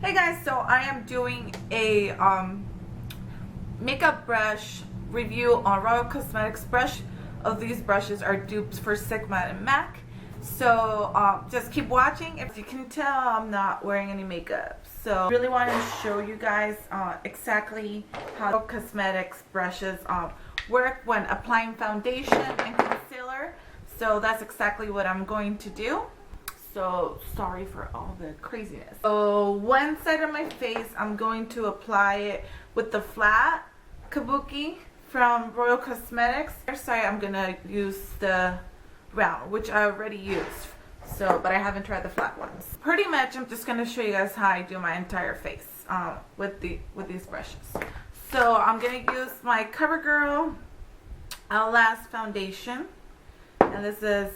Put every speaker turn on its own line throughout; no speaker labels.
Hey guys, so I am doing a makeup brush review on Royal Cosmetics brush. Of these brushes are dupes for Sigma and MAC. So just keep watching. If you can tell, I'm not wearing any makeup. So I really want to show you guys exactly how Royal Cosmetics brushes work when applying foundation and concealer. So that's exactly what I'm going to do. So sorry for all the craziness. So one side of my face, I'm going to apply it with the flat kabuki from Royal Cosmetics. Other side, I'm gonna use the round, which I already used. So, but I haven't tried the flat ones. Pretty much, I'm just gonna show you guys how I do my entire face with these brushes. So I'm gonna use my CoverGirl Outlast foundation, and this is.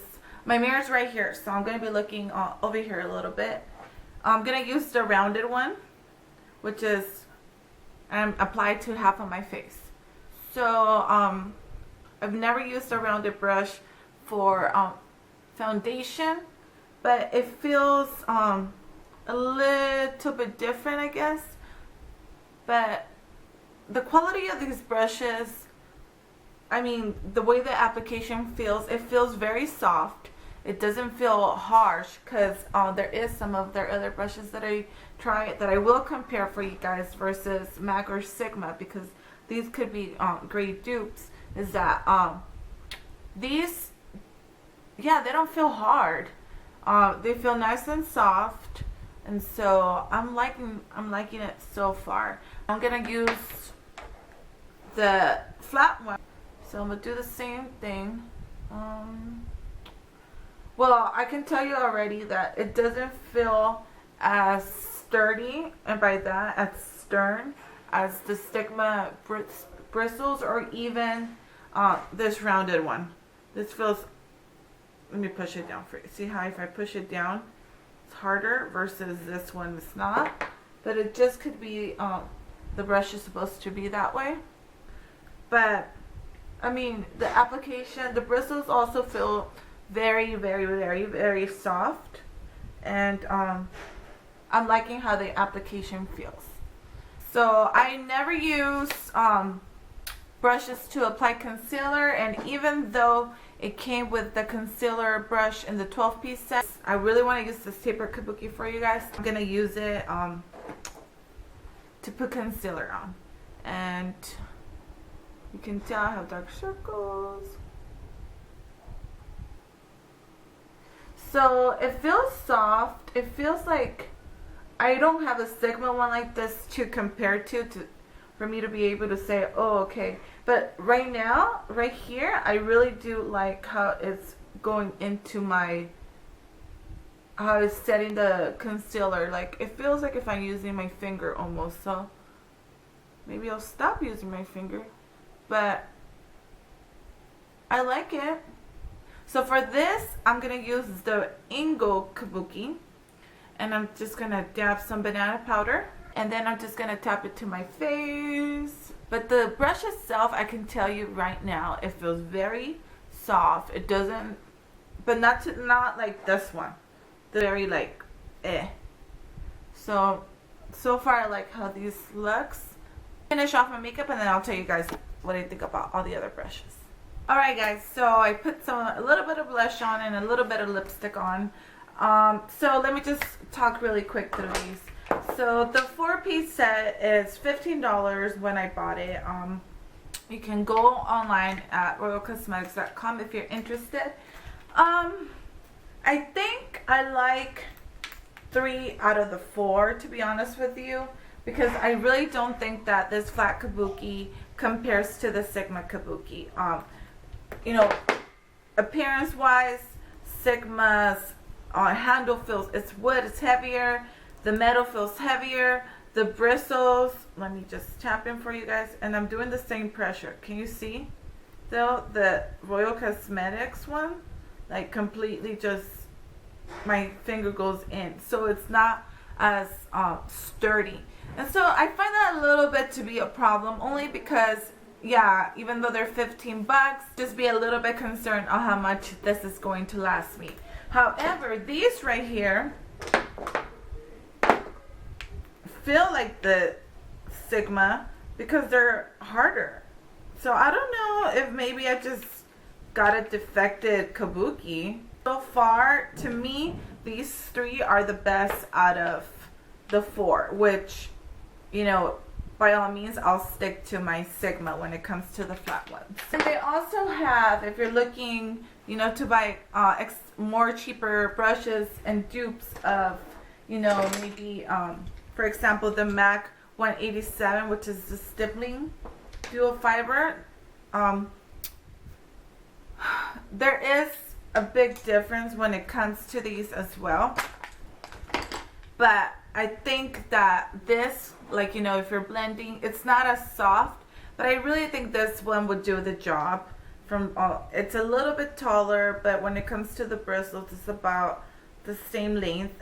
My mirror's right here, so I'm going to be looking over here a little bit. I'm going to use the rounded one, which is applied to half of my face. So I've never used a rounded brush for foundation, but it feels a little bit different, I guess. But the quality of these brushes, I mean, the way the application feels, it feels very soft. It doesn't feel harsh, because there is some of their other brushes that I try that I will compare for you guys versus MAC or Sigma, because these could be great dupes. Is that these, yeah, they don't feel hard. They feel nice and soft, and so I'm liking it so far. I'm gonna use the flat one. So I'm going to do the same thing. Well, I can tell you already that it doesn't feel as sturdy, and by that, as stern, as the Sigma bristles, or even this rounded one. This feels, let me push it down for you. See how if I push it down, it's harder, versus this one it's not. But it just could be, the brush is supposed to be that way. But I mean, the application, the bristles also feel very, very, very, very soft, and I'm liking how the application feels. So I never use brushes to apply concealer, and even though it came with the concealer brush in the 12-piece set, I really want to use this taper kabuki for you guys. I'm gonna use it to put concealer on, and you can tell I have dark circles. So it feels soft. It feels like I don't have a Sigma one like this to compare to for me to be able to say, oh, okay. But right now, right here, I really do like how it's going into my, how it's setting the concealer. Like, it feels like if I'm using my finger almost. So maybe I'll stop using my finger. But I like it. So for this, I'm going to use the Ingo Kabuki. And I'm just going to dab some banana powder. And then I'm just going to tap it to my face. But the brush itself, I can tell you right now, it feels very soft. It doesn't, but not like this one. Very like, eh. So far I like how these looks. Finish off my makeup, and then I'll tell you guys what I think about all the other brushes. Alright guys, so I put a little bit of blush on and a little bit of lipstick on. So let me just talk really quick through these. So the 4-piece set is $15 when I bought it. You can go online at royalcosmetics.com if you're interested. I think I like 3 out of the 4, to be honest with you, because I really don't think that this flat kabuki compares to the Sigma kabuki. You know, appearance wise, Sigma's handle feels, it's wood, it's heavier, the metal feels heavier, the bristles, let me just tap in for you guys, and I'm doing the same pressure. Can you see though the Royal Cosmetics one, like completely just, my finger goes in, so it's not as sturdy. And so I find that a little bit to be a problem, only because, yeah, even though they're 15 bucks, just be a little bit concerned on how much this is going to last me. However, these right here, feel like the Sigma because they're harder. So I don't know if maybe I just got a defected kabuki. So far, to me, these three are the best out of the four, which, you know, by all means, I'll stick to my Sigma when it comes to the flat ones. And they also have, if you're looking, you know, to buy more cheaper brushes and dupes of, you know, maybe, for example, the MAC 187, which is the stippling dual fiber. There is a big difference when it comes to these as well. But I think that this, like, you know, if you're blending, it's not as soft, but I really think this one would do the job. It's a little bit taller, but when it comes to the bristles, it's about the same length.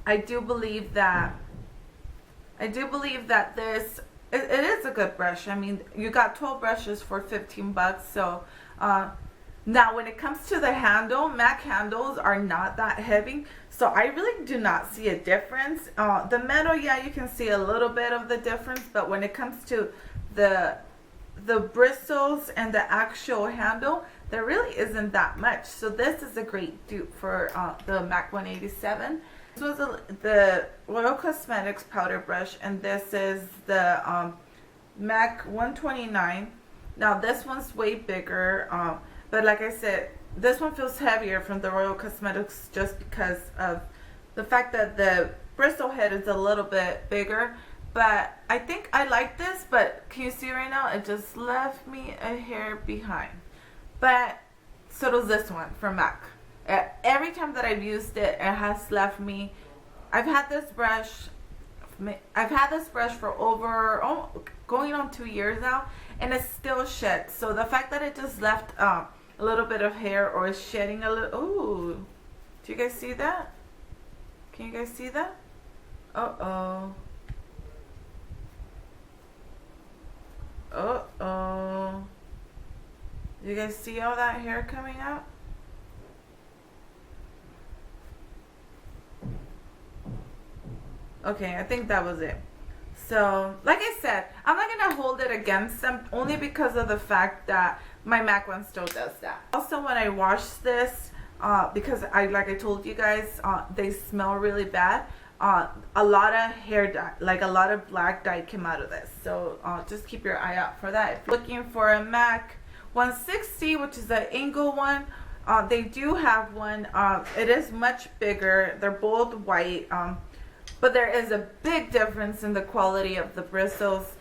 I do believe that this, it is a good brush. I mean, you got 12 brushes for 15 bucks. So now when it comes to the handle, MAC handles are not that heavy, so I really do not see a difference. The metal, yeah, you can see a little bit of the difference, but when it comes to the bristles and the actual handle, there really isn't that much. So this is a great dupe for the MAC 187. This was the Royal Cosmetics powder brush, and this is the MAC 129. Now this one's way bigger, but like I said, this one feels heavier from the Royal Cosmetics just because of the fact that the bristle head is a little bit bigger. But I think I like this, but can you see right now, it just left me a hair behind. But so does this one from MAC. Every time that I've used it, it has left me. I've had this brush for over going on 2 years now, and it's still shed. So the fact that it just left a little bit of hair, or is shedding a little. Ooh, do you guys see that? Can you guys see that? Uh-oh. Uh-oh. You guys see all that hair coming out? Okay, I think that was it. So, like I said, I'm not going to hold it against them only because of the fact that my MAC one still does that. Also, when I wash this, because like I told you guys, they smell really bad. A lot of hair dye, like a lot of black dye came out of this. So just keep your eye out for that. If you're looking for a MAC 160, which is the angle one, they do have one. It is much bigger. They're both white. But there is a big difference in the quality of the bristles.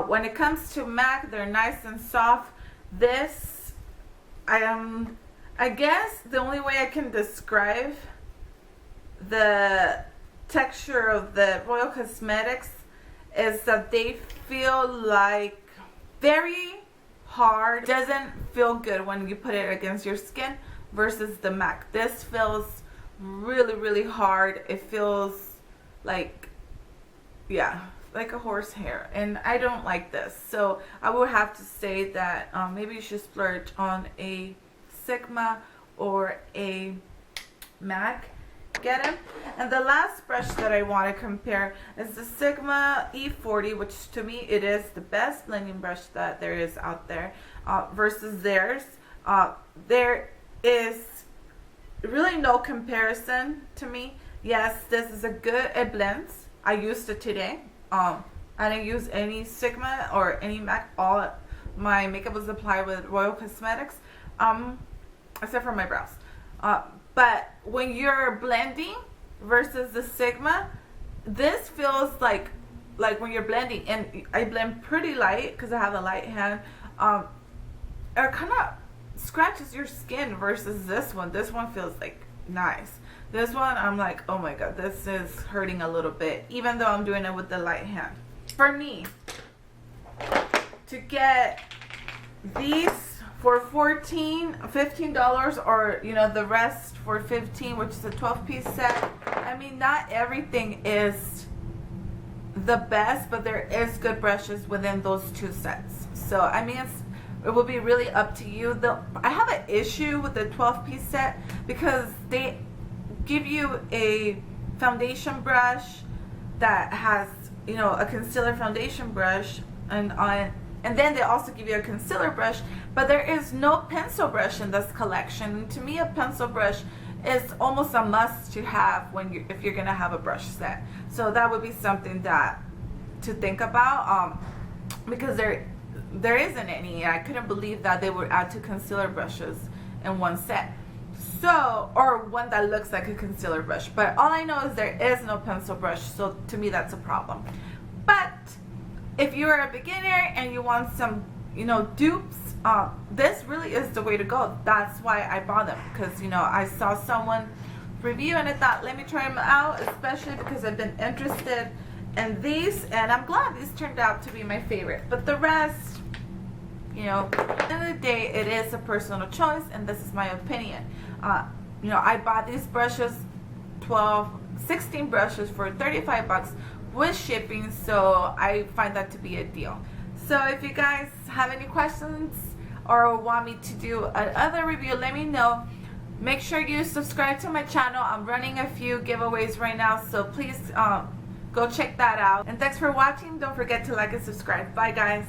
When it comes to MAC, they're nice and soft. This, I guess the only way I can describe the texture of the Royal Cosmetics is that they feel like very hard. Doesn't feel good when you put it against your skin versus the MAC. This feels really, really hard. It feels like, yeah, like a horse hair, and I don't like this. So I would have to say that maybe you should splurge on a Sigma or a MAC. Get it? And the last brush that I want to compare is the Sigma E40, which to me it is the best blending brush that there is out there, versus theirs. There is really no comparison to me. Yes, this is a good, it blends. I used it today. I didn't use any Sigma or any MAC. All my makeup was applied with Royal Cosmetics, except for my brows. But when you're blending versus the Sigma, this feels like when you're blending, and I blend pretty light because I have a light hand. It kind of scratches your skin versus this one. This one feels like nice. This one, I'm like, oh my god, this is hurting a little bit, even though I'm doing it with the light hand. For me, to get these for $15, or you know, the rest for $15, which is a 12-piece set. I mean, not everything is the best, but there is good brushes within those two sets. So I mean, it will be really up to you. I have an issue with the 12-piece set because they give you a foundation brush, that has, you know, a concealer foundation brush, and then they also give you a concealer brush, but there is no pencil brush in this collection. And to me, a pencil brush is almost a must to have if you're gonna have a brush set. So that would be something that to think about, because there isn't any. I couldn't believe that they would add 2 concealer brushes in one set. So, or one that looks like a concealer brush. But all I know is there is no pencil brush, so to me that's a problem. But if you're a beginner and you want some, you know, dupes, this really is the way to go. That's why I bought them, because, you know, I saw someone review and I thought, let me try them out, especially because I've been interested in these, and I'm glad these turned out to be my favorite. But the rest, you know, at the end of the day, it is a personal choice, and this is my opinion. You know, I bought these brushes, 16 brushes for 35 bucks with shipping, so I find that to be a deal. So if you guys have any questions or want me to do another review, let me know. Make sure you subscribe to my channel. I'm running a few giveaways right now, so please go check that out. And thanks for watching. Don't forget to like and subscribe. Bye, guys.